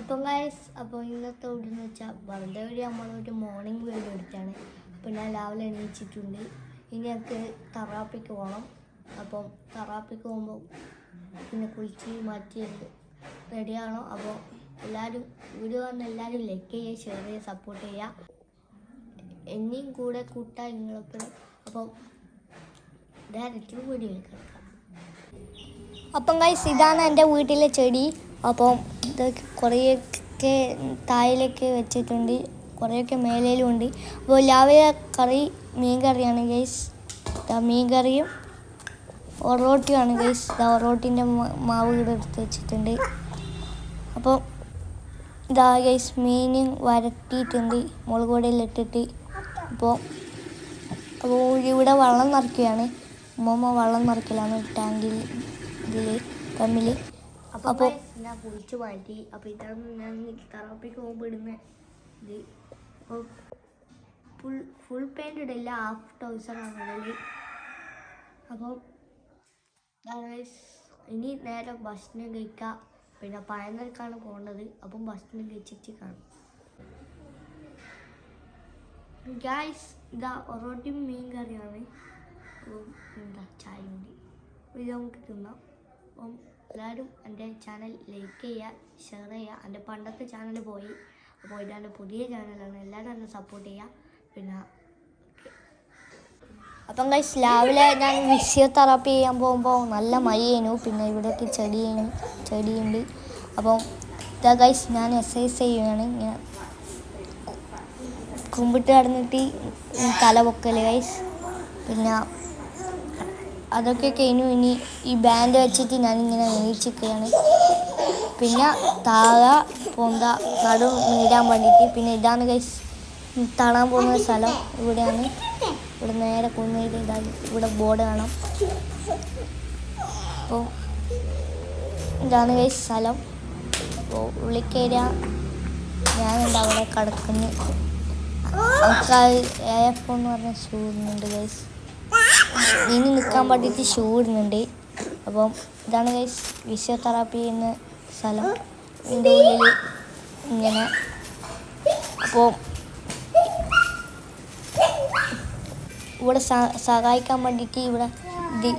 അപ്പം ഗൈസ്, അപ്പോൾ ഇന്നത്തെ വീടെന്ന് വെച്ചാൽ വെറുതെ ഒരു നമ്മളൊരു മോർണിംഗ് വീഡിയോ എടുത്താണ്. അപ്പോൾ ഞാൻ രാവിലെ എണീച്ചിട്ടുണ്ട്. ഇനി ഞങ്ങൾക്ക് തറാപ്പിക്ക് പോകണം. അപ്പം തറാപ്പിക്ക് പോകുമ്പോൾ പിന്നെ കുളിച്ച് മാറ്റി റെഡിയാണോ. അപ്പോൾ എല്ലാവരും വീഡിയോ കാണുന്ന എല്ലാവരും ലൈക്ക് ചെയ്യുക, ഷെയർ ചെയ്യുക, സപ്പോർട്ട് ചെയ്യുക. എന്നെയും കൂടെ കൂട്ടാൻ നിങ്ങൾക്ക്. അപ്പം ഡയറക്റ്റ് വീഡിയോയിൽ കിടക്കാം. അപ്പം ഗൈസ്, ഇതാണ് എൻ്റെ വീട്ടിലെ ചെടി. അപ്പം ഇത് കുറേയൊക്കെ താഴേക്ക് വെച്ചിട്ടുണ്ട്, കുറേയൊക്കെ മേലേലും ഉണ്ട്. അപ്പോൾ രാവിലെ മീൻ കറിയാണ് ഗൈസ്. മീൻ കറിയും ഒറോട്ടിയാണ് ഗൈസ്. ഒറോട്ടിൻ്റെ മാവ് ഇവിടെ എടുത്ത് വെച്ചിട്ടുണ്ട്. അപ്പോൾ ഇതാ ഗൈസ്, മീൻ വരട്ടിയിട്ടുണ്ട് മുളക് പൊടിയെല്ലാം ഇട്ടിട്ട്. അപ്പോൾ ഇവിടെ വെള്ളം നിറയ്ക്കുകയാണ്. ഉമ്മ വെള്ളം നിറയ്ക്കലാണ് ടാങ്കിൽ തമ്മിൽ. അപ്പോൾ ഞാൻ കുളിച്ച് മാറ്റി. അപ്പോൾ ഇതാണ് ഞാൻ തെറാപ്പിക്ക് പോകുമ്പോൾ ഇടുന്ന ഇത്. അപ്പോൾ ഫുൾ പാൻറ് ഇടില്ല, ഹാഫ് ട്രൗസറാണ് ഇടല്. അപ്പോൾ ഇനി നേരെ ഭക്ഷണം കഴിക്കാം. പിന്നെ പഴനിരക്കാണ് പോകേണ്ടത്. അപ്പം ഭക്ഷണം കഴിച്ചിട്ട് കാണും ഗായ്സ്. ഇതാ ഒറോട്ടിയും മീൻ കറിയാണ്. എന്താ ചായ ഉണ്ട്, ഇത് നമുക്ക് തിന്നാം. അപ്പം എല്ലാവരും എൻ്റെ ചാനൽ ലൈക്ക് ചെയ്യുക, ഷെയർ ചെയ്യുക. എൻ്റെ പണ്ടത്തെ ചാനൽ പോയി, അപ്പോൾ ഇതാണ് പുതിയ ചാനലാണ്. എല്ലാവരും എന്നെ സപ്പോർട്ട് ചെയ്യുക. പിന്നെ അപ്പം ഗൈസ്, രാവിലെ ഞാൻ ഫിസിയോതെറാപ്പി ചെയ്യാൻ പോകുമ്പോൾ നല്ല മഴയേനു. പിന്നെ ഇവിടെയൊക്കെ ചെടിയുണ്ട്. അപ്പം ഇതാ ഗൈസ്, ഞാൻ എക്സസൈസ് ചെയ്യുകയാണ്. ഇങ്ങനെ കുമ്പിട്ട് കിടന്നിട്ട് തല പൊക്കൽ ഗൈസ്. പിന്നെ അതൊക്കെ കഴിഞ്ഞു. ഇനി ഈ ബാൻഡ് വെച്ചിട്ട് ഞാനിങ്ങനെ എണീച്ചിരിക്കുകയാണ്. പിന്നെ താഴെ പൊന്ത നടു നീടാൻ വേണ്ടിയിട്ട്. പിന്നെ ഇതാണ് ഗൈസ് തളാൻ പോകുന്ന സ്ഥലം. ഇവിടെയാണ്. ഇവിടെ നേരെ കൊന്നിട്ട് ഇവിടെ ബോർഡ് കാണാം. അപ്പോൾ ഇതാണ് ഗൈസ് സ്ഥലം. അപ്പോൾ ഉള്ളിക്കയറിയ ഞാനെന്താ അവിടെ കിടക്കുന്നു. AF എന്ന് പറഞ്ഞ ഷൂ ഇടുന്നുണ്ട് ഗൈസ്. ഇനി നിൽക്കാൻ വേണ്ടിയിട്ട് ഷൂ ഇടുന്നുണ്ട്. അപ്പം ഇതാണ് ഗൈസ് ഫിസിയോതെറാപ്പി ചെയ്യുന്ന സ്ഥലം. ഇതിൻ്റെ ഉള്ളിൽ ഇങ്ങനെ. അപ്പോൾ ഇവിടെ സഹായിക്കാൻ വേണ്ടിയിട്ട് ഇവിടെ ഇത്